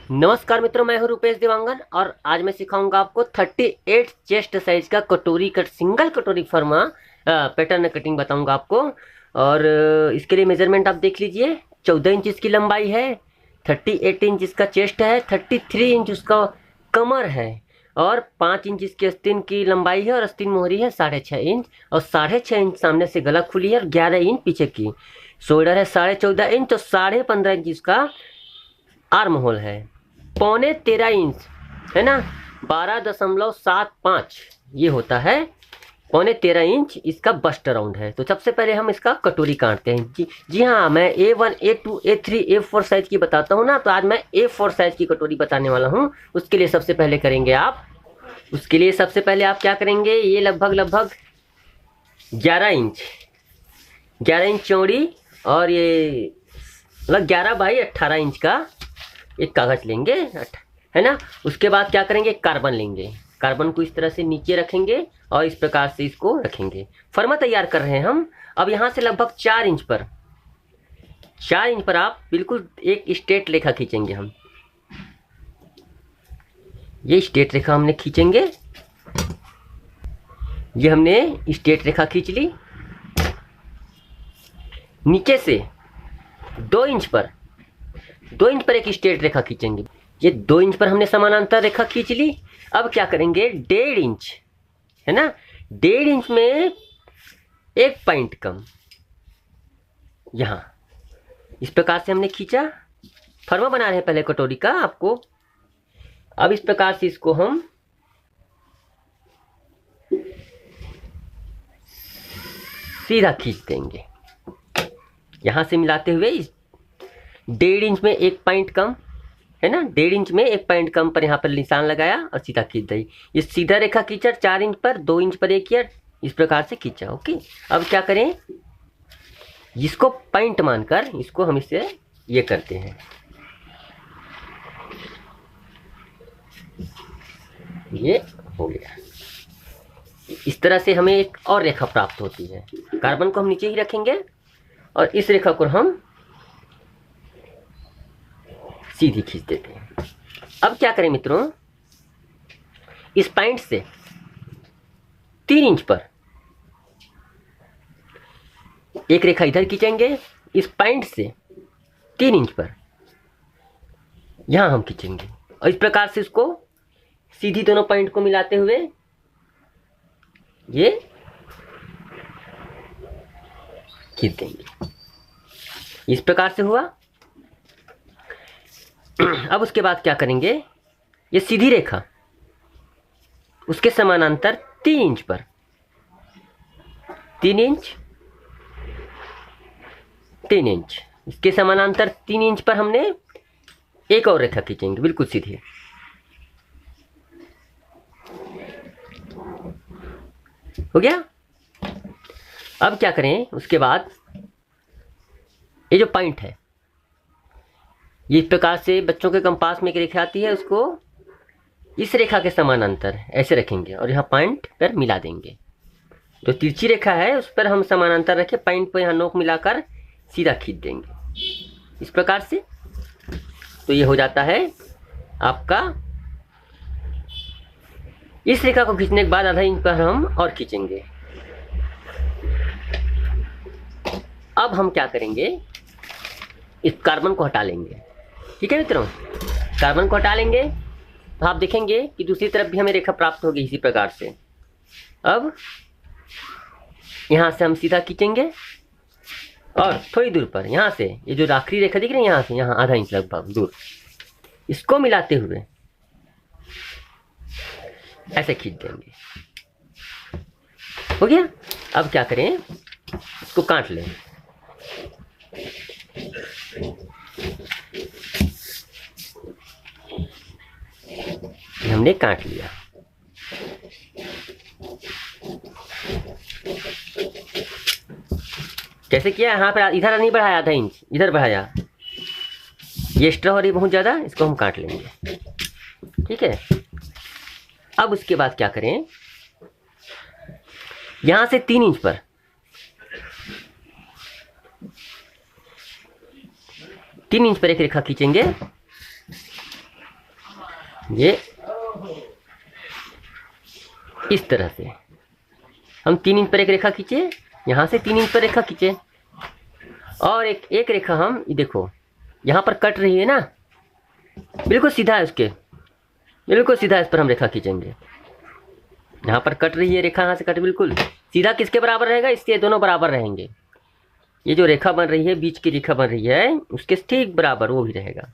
नमस्कार मित्रों, मैं हूं रुपेश देवांगन और आज मैं सिखाऊंगा आपको 38 चेस्ट साइज का कटोरी कट सिंगल कटोरी फर्मा पैटर्न कटिंग बताऊंगा आपको। और इसके लिए मेजरमेंट आप देख लीजिए। 14 इंच इसकी लंबाई है, 38 इंच इसका चेस्ट है, 33 इंच उसका कमर है और 5 इंच इसकी आस्तीन की लंबाई है और आस्तीन मोहरी है 6.5 इंच और 6.5 इंच सामने से गला खुली है और 11 इंच पीछे की। शोल्डर है 14.5 इंच तो 15.5 इंच इसका आर्म होल है। 13.25 इंच है ना, 12.75 ये होता है। 13.25 इंच इसका बस्ट राउंड है। तो सबसे पहले हम इसका कटोरी काटते हैं। जी हाँ, मैं A1 A2 A3 A4 size की बताता हूँ ना, तो आज मैं A4 साइज की कटोरी बताने वाला हूँ। उसके लिए सबसे पहले आप क्या करेंगे, ये लगभग 11 इंच चौड़ी और ये मतलब 11/18 इंच का एक कागज लेंगे, है ना। उसके बाद क्या करेंगे, कार्बन लेंगे। कार्बन को इस तरह से नीचे रखेंगे और इस प्रकार से इसको रखेंगे। फर्मा तैयार कर रहे हैं हम। अब यहाँ से लगभग 4 इंच पर आप बिल्कुल एक स्ट्रेट रेखा खींचेंगे। हम ये स्ट्रेट रेखा हमने खींचेंगे। ये हमने स्ट्रेट रेखा खींच ली। नीचे से 2 इंच पर एक स्ट्रेट रेखा खींचेंगे। ये 2 इंच पर हमने समानांतर रेखा खींच ली। अब क्या करेंगे, 1.5 इंच है ना, 1.5 इंच में एक पॉइंट कम यहाँ इस प्रकार से हमने खींचा। फर्मा बना रहे हैं पहले कटोरी का आपको। अब इस प्रकार से इसको हम सीधा खींच देंगे, यहाँ से मिलाते हुए। 1.5 इंच में एक पॉइंट कम है ना, 1.5 इंच में एक पॉइंट कम पर यहाँ पर निशान लगाया और सीधा खींच दी। ये सीधा रेखा खींचा 4 इंच पर, 2 इंच पर एक किया, इस प्रकार से खींचा। ओके, अब क्या करें, इसको पॉइंट मानकर इसको हम इसे ये करते हैं। ये हो गया। इस तरह से हमें एक और रेखा प्राप्त होती है। कार्बन को हम नीचे ही रखेंगे और इस रेखा को हम सीधी खींच देते हैं। अब क्या करें मित्रों, इस पॉइंट से 3 इंच पर एक रेखा इधर खींचेंगे। इस पॉइंट से 3 इंच पर यहां हम खींचेंगे और इस प्रकार से इसको सीधी दोनों पॉइंट को मिलाते हुए ये खींच देंगे। इस प्रकार से हुआ। अब उसके बाद क्या करेंगे, ये सीधी रेखा उसके समानांतर 3 इंच पर 3 इंच इसके समानांतर 3 इंच पर हमने एक और रेखा खींचेंगे, बिल्कुल सीधी। हो गया। अब क्या करें, उसके बाद ये जो पॉइंट है, ये इस प्रकार से बच्चों के कंपास में एक रेखा आती है, उसको इस रेखा के समानांतर ऐसे रखेंगे और यहाँ पॉइंट पर मिला देंगे। जो तिरछी रेखा है उस पर हम समानांतर रखे, पॉइंट पर यहाँ नोक मिलाकर सीधा खींच देंगे इस प्रकार से। तो ये हो जाता है आपका। इस रेखा को खींचने के बाद आधा इंच पर हम और खींचेंगे। अब हम क्या करेंगे, इस कार्बन को हटा लेंगे। ठीक है मित्रों, कार्बन को हटा लेंगे तो आप देखेंगे कि दूसरी तरफ भी हमें रेखा प्राप्त होगी इसी प्रकार से। अब यहाँ से हम सीधा खींचेंगे और थोड़ी दूर पर यहाँ से ये जो आखिरी रेखा दिख रही है, यहाँ से यहाँ आधा इंच लगभग दूर, इसको मिलाते हुए ऐसे खींच देंगे। हो गया। अब क्या करें, इसको काट लें। हमने काट लिया। कैसे किया, यहाँ पर इधर नहीं बढ़ाया, आधा इंच इधर बढ़ाया। ये एक्स्ट्रा हो रही बहुत ज़्यादा, इसको हम काट लेंगे। ठीक है। अब उसके बाद क्या करें, यहाँ से 3 इंच पर 3 इंच पर एक रेखा खींचेंगे ये इस तरह से हम 3 इंच पर एक रेखा खींचे, यहाँ से 3 इंच पर रेखा खींचे, और एक रेखा हम देखो यहाँ पर कट रही है ना, बिल्कुल सीधा है, उसके बिल्कुल सीधा इस पर हम रेखा खींचेंगे। यहाँ पर कट रही है रेखा, यहाँ से कट बिल्कुल सीधा किसके बराबर रहेगा, इसके दोनों बराबर रहेंगे। ये जो रेखा बन रही है, बीच की रेखा बन रही है, उसके ठीक बराबर वो भी रहेगा,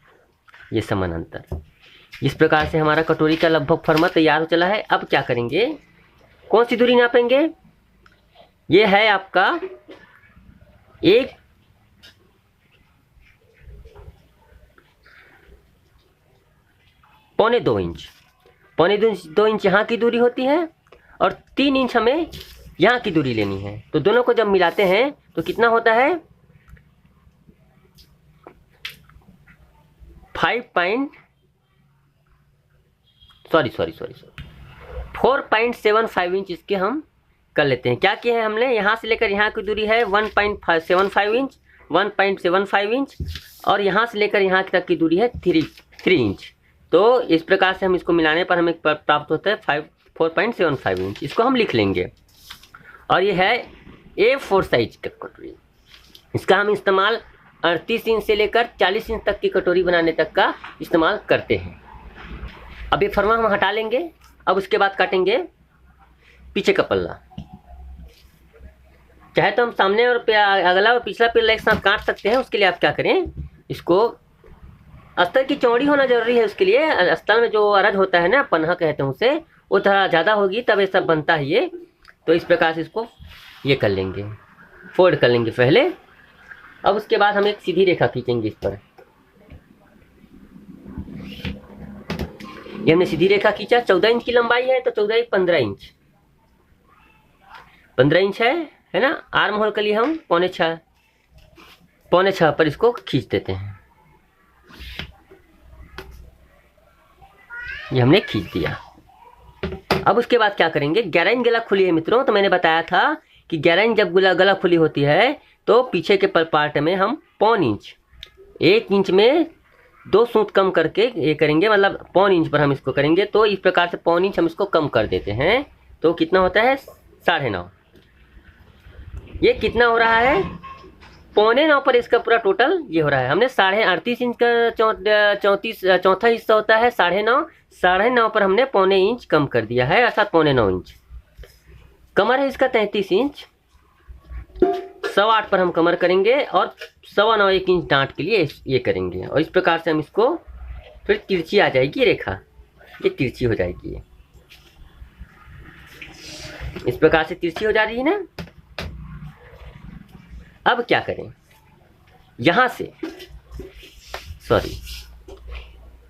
ये समानांतर। इस प्रकार से हमारा कटोरी का लगभग फर्मा तैयार हो चला है। अब क्या करेंगे, कौन सी दूरी नापेंगे, ये है आपका 1.25 इंच। 1.25 इंच यहाँ की दूरी होती है, और 3 इंच हमें यहाँ की दूरी लेनी है। तो दोनों को जब मिलाते हैं तो कितना होता है, 4.75 इंच इसके हम कर लेते हैं। क्या किया है हमने, यहाँ से लेकर यहाँ की दूरी है 1.75 इंच, 1.75 इंच, और यहाँ से लेकर यहाँ तक की दूरी है 3 इंच। तो इस प्रकार से हम इसको मिलाने पर हमें प्राप्त होता है 4.75 इंच। इसको हम लिख लेंगे। और ये है A4 साइज का कटोरी। इसका हम इस्तेमाल 38 इंच से लेकर 40 इंच तक की कटोरी बनाने तक का इस्तेमाल करते हैं। अब ये फर्मा हम हटा लेंगे। अब उसके बाद काटेंगे पीछे का पल्ला। चाहे तो हम सामने और अगला और पिछला पल्ला एक साथ काट सकते हैं। उसके लिए आप क्या करें, इसको अस्तर की चौड़ी होना जरूरी है। उसके लिए अस्तर में जो अरज होता है ना, पन्हा कहते हैं उसे, वो थोड़ा ज़्यादा होगी तब ये सब बनता है ये। तो इस प्रकार से इसको ये कर लेंगे, फोल्ड कर लेंगे पहले। अब उसके बाद हम एक सीधी रेखा खींचेंगे इस पर। ये हमने सीधी रेखा खींचा। 14 इंच की लंबाई है तो 14 15 इंच, 15 इंच है ना। आर्म होल के लिए हम 5.5 पर इसको खींच देते हैं। ये हमने खींच दिया। अब उसके बाद क्या करेंगे, 11 इंच गला खुली है मित्रों। तो मैंने बताया था कि 11 इंच जब गला खुली होती है तो पीछे के पार्ट में हम 1 इंच, 1 इंच में 2 सूत कम करके ये करेंगे, मतलब 1 इंच पर हम इसको करेंगे। तो इस प्रकार से 1 इंच हम इसको कम कर देते हैं। तो कितना होता है 9.5। ये कितना हो रहा है, 9.25 पर इसका पूरा टोटल ये हो रहा है। हमने 38.5 इंच का चौथा हिस्सा होता है 9.5। 9.5 पर हमने 0.25 इंच कम कर दिया है, अर्थात 9.25 इंच। कमर है इसका 33 इंच, 8.25 पर हम कमर करेंगे और 9.25 1 इंच डांट के लिए ये करेंगे। और इस प्रकार से हम इसको फिर तिरछी आ जाएगी रेखा, ये तिरछी हो जाएगी। ये इस प्रकार से तिरछी हो जा रही है ना। अब क्या करें, यहां से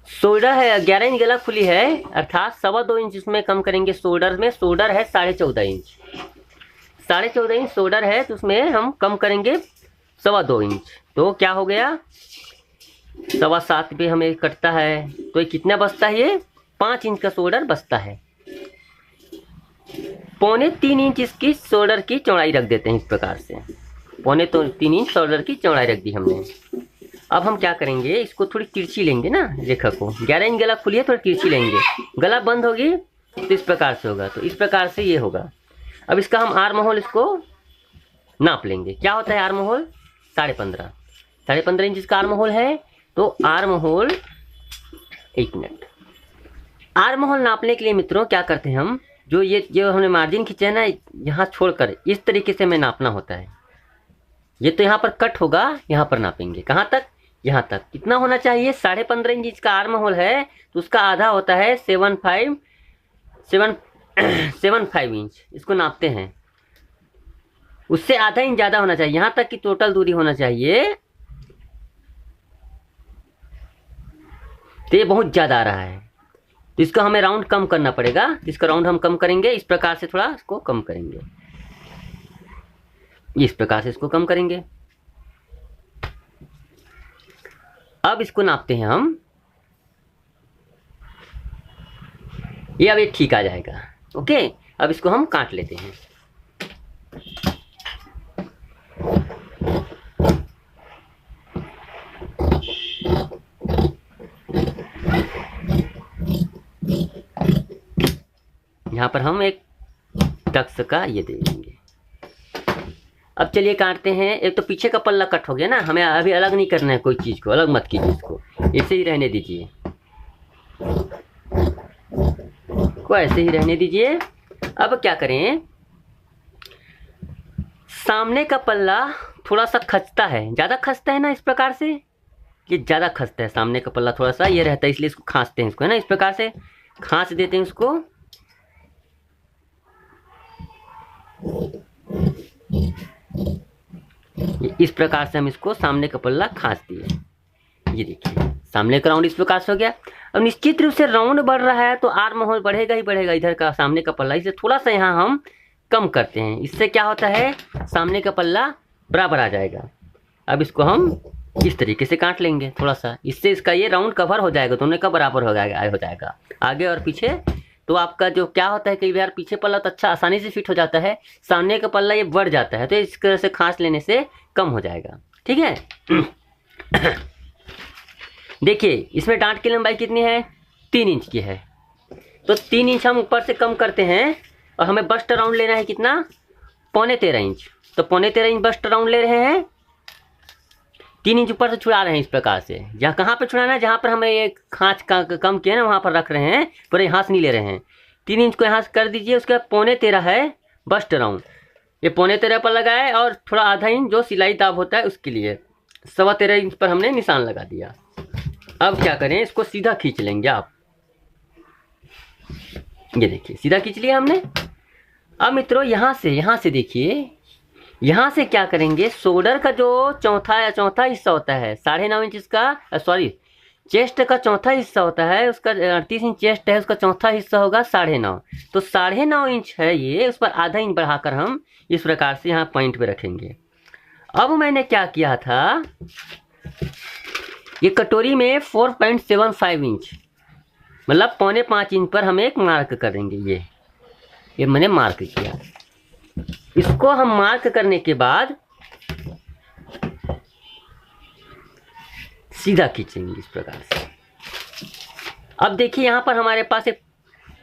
शोल्डर है 11 इंच गला खुली है, अर्थात 2.25 इंच इसमें कम करेंगे। शोल्डर में शोल्डर है 14.5 इंच, 14.5 इंच शोल्डर है, तो उसमें हम कम करेंगे 2.25 इंच। तो क्या हो गया, 7.25 पे हमें कटता है। तो ये कितना बचता है, ये 5 इंच का शोल्डर बचता है। 3.25 इंच इसकी शोल्डर की चौड़ाई रख देते हैं। इस प्रकार से 3.25 इंच शोल्डर की चौड़ाई रख दी हमने। अब हम क्या करेंगे, इसको थोड़ी तिरछी लेंगे ना रेखा को। 11 इंच गला खुली है, थोड़ी तिरछी लेंगे। गला बंद होगी तो इस प्रकार से होगा, तो इस प्रकार से ये होगा। अब इसका हम आर्म होल इसको नाप लेंगे। क्या होता है आर्म होल, 15.5 इंच इसका आर्म होल है। तो arm hole, 1 minute, arm hole नापने के लिए मित्रों क्या करते हैं हम, जो हमने मार्जिन खींचे है ना, यहाँ छोड़कर इस तरीके से हमें नापना होता है। ये तो यहाँ पर कट होगा, यहाँ पर नापेंगे। कहाँ तक, यहाँ तक। कितना होना चाहिए, 15.5 इंच इसका आर्म होल है, तो उसका आधा होता है 7.5 इंच। इसको नापते हैं, उससे आधा इंच ज़्यादा होना चाहिए। यहाँ तक की टोटल दूरी होना चाहिए, तो ये बहुत ज़्यादा आ रहा है, तो इसका हमें राउंड कम करना पड़ेगा। इसका राउंड हम कम करेंगे, इस प्रकार से थोड़ा इसको कम करेंगे, इस प्रकार से इसको कम करेंगे। अब इसको नापते हैं हम, ये अब ये ठीक आ जाएगा। ओके, अब इसको हम काट लेते हैं। यहाँ पर हम एक टक्स का ये दे देंगे। अब चलिए काटते हैं। एक तो पीछे का पल्ला कट हो गया ना, हमें अभी अलग नहीं करना है, कोई चीज़ को अलग मत कीजिए, इसको ऐसे ही रहने दीजिए, को ऐसे ही रहने दीजिए। अब क्या करें, सामने का पल्ला थोड़ा सा खचता है, ज़्यादा खचता है ना, इस प्रकार से ये ज़्यादा खचता है, सामने का पल्ला थोड़ा सा ये रहता है, इसलिए इसको खांचते हैं, इसको है ना, इस प्रकार से खांच देते हैं इसको। इस प्रकार से हम इसको सामने का पल्ला खांच दिए। ये देखिए सामने का राउंड इस प्रकार से हो गया। अब निश्चित रूप से राउंड बढ़ रहा है तो आर्म होल बढ़ेगा ही बढ़ेगा, इधर का सामने का पल्ला, इसे थोड़ा सा यहाँ हम कम करते हैं। इससे क्या होता है, सामने का पल्ला बराबर आ जाएगा। अब इसको हम इस तरीके से काट लेंगे थोड़ा सा, इससे इसका ये राउंड कवर हो जाएगा, दोनों का बराबर हो जाएगा आगे और पीछे। तो आपका जो क्या होता है, कई बार पीछे पल्ला तो अच्छा आसानी से फिट हो जाता है, सामने का पल्ला ये बढ़ जाता है, तो इस तरह से खांच लेने से कम हो जाएगा। ठीक है। देखिए इसमें डांट की लंबाई कितनी है, 3 इंच की है, तो 3 इंच हम ऊपर से कम करते हैं और हमें बस्ट राउंड लेना है कितना, 13.25 इंच। तो 13.25 इंच बस्ट राउंड ले रहे हैं, 3 इंच ऊपर से छुड़ा रहे हैं इस प्रकार से। जहाँ कहाँ पे छुड़ाना है, जहाँ पर हमें ये खाँच का कम किया ना वहाँ पर रख रहे हैं, पर यहाँ से नहीं ले रहे हैं। 3 इंच को यहाँ से कर दीजिए, उसके बाद 13.25 है बस्ट राउंड, ये 13.25 पर लगाए और थोड़ा आधा इंच जो सिलाई दाब होता है उसके लिए 13.25 इंच पर हमने निशान लगा दिया। अब क्या करें, इसको सीधा खींच लेंगे आप, ये देखिए सीधा खींच लिया हमने। अब मित्रों यहाँ से देखिए, यहाँ से क्या करेंगे, शोल्डर का जो चौथा हिस्सा होता है 9.5 इंच इसका, सॉरी चेस्ट का चौथा हिस्सा होता है, उसका 38 इंच चेस्ट है, उसका चौथा हिस्सा होगा 9.5, तो 9.5 इंच है ये, उस पर आधा इंच बढ़ाकर हम इस प्रकार से यहाँ पॉइंट पे रखेंगे। अब मैंने क्या किया था, ये कटोरी में 4.75 इंच मतलब 4.25 इंच पर हम एक मार्क करेंगे। ये मैंने मार्क किया। इसको हम मार्क करने के बाद सीधा खींचेंगे इस प्रकार से। अब देखिए यहाँ पर हमारे पास एक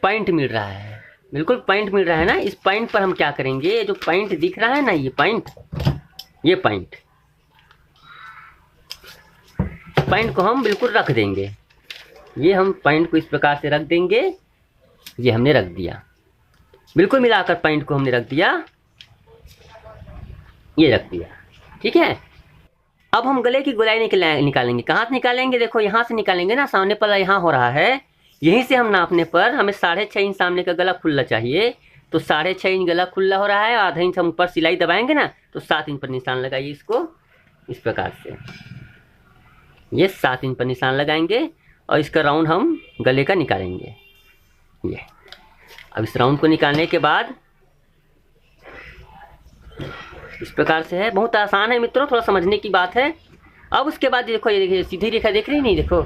पॉइंट मिल रहा है, बिल्कुल पॉइंट मिल रहा है ना। इस पॉइंट पर हम क्या करेंगे, ये जो पॉइंट दिख रहा है ना, ये पॉइंट को हम बिल्कुल रख देंगे। ये हम पॉइंट को इस प्रकार से रख देंगे, ये हमने रख दिया, बिल्कुल मिलाकर पॉइंट को हमने रख दिया, ये रख दिया। ठीक है। अब हम गले की गोलाई निकालेंगे। कहाँ से निकालेंगे, देखो यहाँ से निकालेंगे ना, सामने पल्ला यहाँ हो रहा है, यहीं से हम नापने पर हमें 6.5 इंच सामने का गला खुला चाहिए, तो 6.5 इंच गला खुला हो रहा है, आधा इंच हम ऊपर सिलाई दबाएंगे ना, तो 7 इंच पर निशान लगाइए इसको इस प्रकार से। ये 7 इंच पर निशान लगाएंगे और इसका राउंड हम गले का निकालेंगे। ये अब इस राउंड को निकालने के बाद इस प्रकार से है, बहुत आसान है मित्रों, थोड़ा समझने की बात है। अब उसके बाद देखो, ये देखिए सीधी रेखा देख रही नहीं, देखो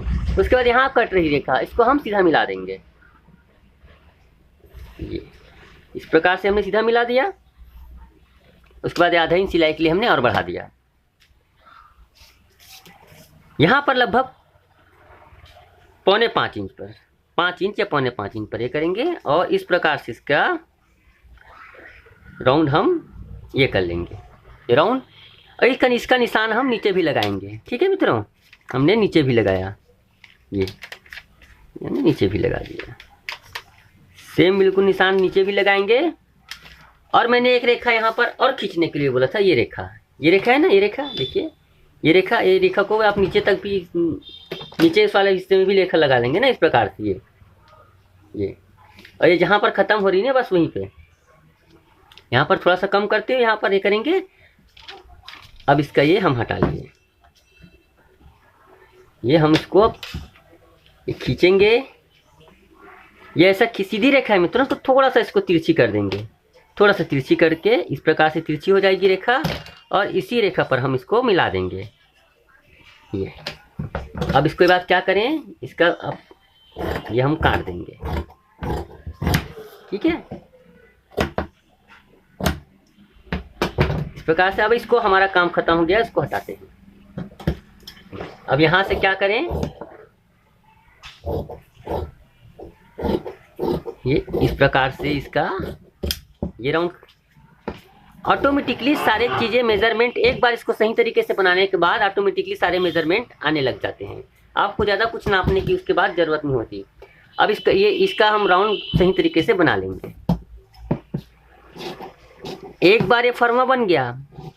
उसके बाद यहाँ कट रही रेखा, इसको हम सीधा मिला देंगे। ये इस प्रकार से हमने सीधा मिला दिया। उसके बाद आधा इंच सिलाई के लिए हमने और बढ़ा दिया। यहाँ पर लगभग 4.25 इंच पर, 5 इंच या 4.25 इंच पर ये करेंगे और इस प्रकार से इसका राउंड हम ये कर लेंगे, ये राउंड। और इसका निशान हम नीचे भी लगाएंगे। ठीक है मित्रों, हमने नीचे भी लगाया, ये नीचे भी लगा दिया, सेम बिल्कुल निशान नीचे भी लगाएंगे। और मैंने एक रेखा यहाँ पर और खींचने के लिए बोला था, ये रेखा है ना, ये रेखा देखिए, ये रेखा को आप नीचे तक भी, नीचे इस वाले हिस्से में भी रेखा लगा लेंगे ना इस प्रकार से। ये और ये जहाँ पर ख़त्म हो रही है बस वहीं पे, यहाँ पर थोड़ा सा कम करते हुए यहाँ पर ये करेंगे। अब इसका ये हम हटा लिए, ये हम इसको ये खींचेंगे। ये ऐसा सीधी रेखा है मित्रों, तो थोड़ा सा इसको तिरछी कर देंगे, थोड़ा सा तिरछी करके इस प्रकार से तिरछी हो जाएगी रेखा, और इसी रेखा पर हम इसको मिला देंगे। ये अब इसके बाद क्या करें, इसका अब ये हम काट देंगे। ठीक है, इस प्रकार से। अब इसको हमारा काम खत्म हो गया, इसको हटाते हैं। अब यहाँ से क्या करें, ये इस प्रकार से इसका ये राउंड ऑटोमेटिकली सारे चीज़ें मेजरमेंट एक बार इसको सही तरीके से बनाने के बाद ऑटोमेटिकली सारे मेजरमेंट आने लग जाते हैं। आपको ज़्यादा कुछ नापने की उसके बाद ज़रूरत नहीं होती। अब इसका हम राउंड सही तरीके से बना लेंगे। एक बार ये फर्मा बन गया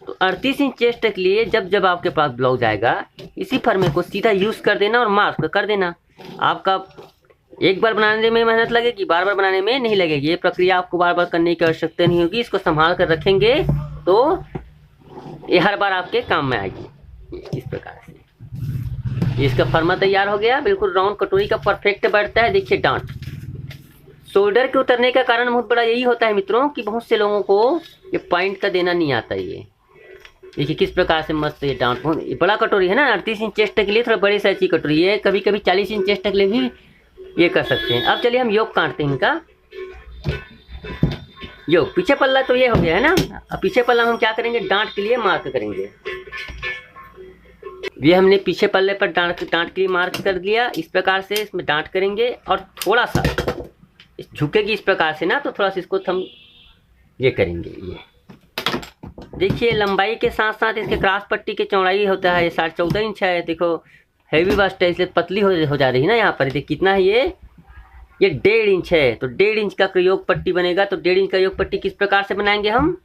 तो 38 इंच चेस्ट के लिए जब जब आपके पास ब्लाउज आएगा इसी फर्मे को सीधा यूज़ कर देना और मार्क कर देना। आपका एक बार बनाने में मेहनत लगेगी, बार बार बनाने में नहीं लगेगी। ये प्रक्रिया आपको बार बार करने की आवश्यकता नहीं होगी। इसको संभाल कर रखेंगे तो ये हर बार आपके काम में आएगी। इस प्रकार से इसका फर्मा तैयार हो गया, बिल्कुल राउंड कटोरी का परफेक्ट बैठता है। देखिए डांट शोल्डर के उतरने का कारण बहुत बड़ा यही होता है मित्रों कि बहुत से लोगों को ये पॉइंट का देना नहीं आता। ये देखिए किस प्रकार से मस्त ये डांट, बहुत बड़ा कटोरी है ना। 38 इंच चेस्ट के लिए थोड़ा बड़ी साइज की कटोरी है, कभी कभी 40 इंच चेस्ट के लिए भी ये कर सकते हैं। अब चलिए हम योग काटते हैं इनका। योग पीछे पल्ला तो ये हो गया है ना। अब पीछे पल्ला हम क्या करेंगे, डांट के लिए मार्क करेंगे। ये हमने पीछे पल्ले पर डांट के लिए मार्क कर दिया। इस प्रकार से इसमें डांट करेंगे और थोड़ा सा झुकेगी इस प्रकार से ना, तो थोड़ा सा इसको हम ये करेंगे। ये देखिए लंबाई के साथ साथ इसके क्रॉस पट्टी की चौड़ाई होता है 14.5 इंच है। देखो हैवी बस्ट है इसलिए पतली हो जा रही है ना। यहाँ पर देखिए कितना है ये 1.5 इंच है, तो 1.5 इंच का योग पट्टी बनेगा। तो 1.5 इंच का योग पट्टी किस प्रकार से बनाएंगे हम,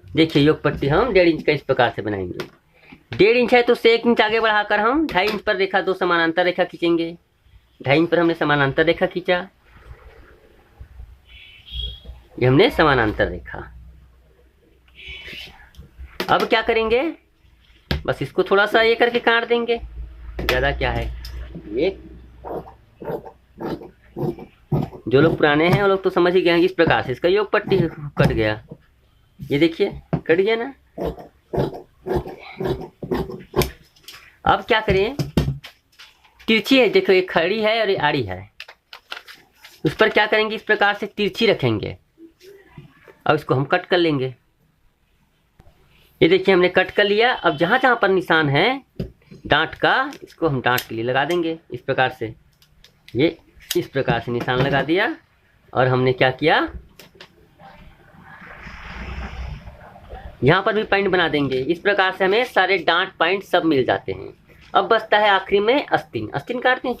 देखिए योग पट्टी हम 1.5 इंच का इस प्रकार से बनाएंगे। 1.5 इंच है तो उससे 1 इंच आगे बढ़ाकर हम 2.5 इंच पर रेखा, दो समानांतर रेखा खींचेंगे। 2.5 इंच पर हमने समानांतर रेखा खींचा, ये हमने समानांतर रेखा। अब क्या करेंगे, बस इसको थोड़ा सा ये करके काट देंगे, ज़्यादा क्या है। ये जो लोग पुराने हैं वो लोग तो समझ ही गए हैं। इस प्रकार से इसका योग पट्टी कट गया, ये देखिए कट गया ना। अब क्या करें, तिरछी है देखो, ये खड़ी है और ये आड़ी है, उस पर क्या करेंगे, इस प्रकार से तिरछी रखेंगे। अब इसको हम कट कर लेंगे। ये देखिए हमने कट कर लिया। अब जहाँ जहाँ पर निशान है डांट का, इसको हम डांट के लिए लगा देंगे इस प्रकार से। ये इस प्रकार से निशान लगा दिया और हमने क्या किया, यहाँ पर भी पॉइंट बना देंगे। इस प्रकार से हमें सारे डांट पॉइंट सब मिल जाते हैं। अब बचता है आखिरी में अस्तीन। अस्तीन काटते हैं।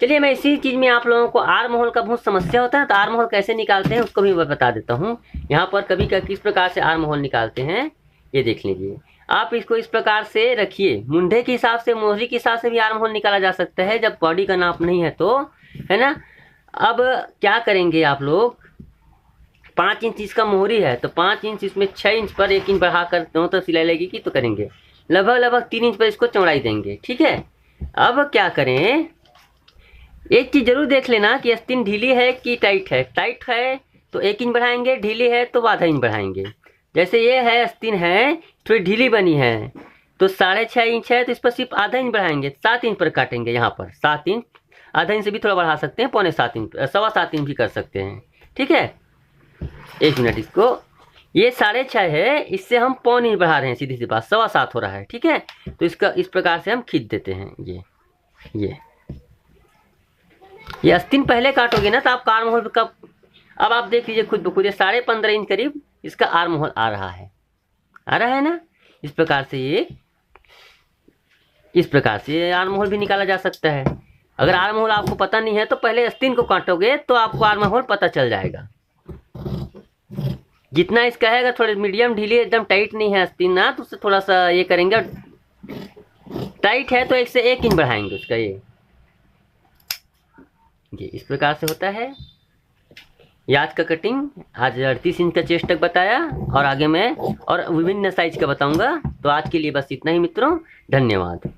चलिए मैं इसी चीज़ में आप लोगों को आर्म होल का बहुत समस्या होता है, तो आर्म होल कैसे निकालते हैं उसको भी मैं बता देता हूँ। यहाँ पर कभी किस प्रकार से आर्म होल निकालते हैं ये देख लीजिए। आप इसको इस प्रकार से रखिए, मुंडे के हिसाब से, मोहरी के हिसाब से भी आर्म होल निकाला जा सकता है जब बॉडी का नाप नहीं है तो, है ना। अब क्या करेंगे आप लोग, 5 इंच इसका मोहरी है तो 5 इंच इसमें 6 इंच पर 1 इंच बढ़ाकर दोनों तरफ सिलाई लगेगी तो करेंगे लगभग 3 इंच पर इसको चौड़ाई देंगे, ठीक है। अब क्या करें, एक चीज़ जरूर देख लेना कि आस्तीन ढीली है कि टाइट है। टाइट है तो 1 इंच बढ़ाएंगे, ढीली है तो आधा इंच बढ़ाएंगे। जैसे ये है आस्तीन है थोड़ी ढीली बनी है तो 6.5 इंच है तो इस पर सिर्फ आधा इंच बढ़ाएंगे, 7 इंच पर काटेंगे। यहाँ पर 7 इंच, आधा इंच से भी थोड़ा बढ़ा सकते हैं, 6.25 इंच, 7.25 इंच भी कर सकते हैं, ठीक है। 1 मिनट, इसको ये 6.5 है, इससे हम 1.25 इंच बढ़ा रहे हैं, सीधी सी बात 7.25 हो रहा है, ठीक है। तो इसका इस प्रकार से हम खींच देते हैं। ये आस्तीन पहले काटोगे ना तो आपका आर्म होल का, अब आप देख लीजिए खुद ब खुद 15.5 इंच करीब इसका आर्म होल आ रहा है ना। इस प्रकार से ये आर्म होल भी निकाला जा सकता है। अगर आर्म होल आपको पता नहीं है तो पहले आस्तीन को काटोगे तो आपको आर्म होल पता चल जाएगा। जितना इसका है, अगर थोड़ी मीडियम ढीली एकदम टाइट नहीं है आस्तीन ना तो उससे थोड़ा सा ये करेंगे, टाइट है तो 1 से 1 इंच बढ़ाएंगे उसका। ये इस प्रकार से होता है। आज का कटिंग आज 38 इंच का चेस्ट तक बताया और आगे मैं और विभिन्न साइज का बताऊंगा। तो आज के लिए बस इतना ही मित्रों, धन्यवाद।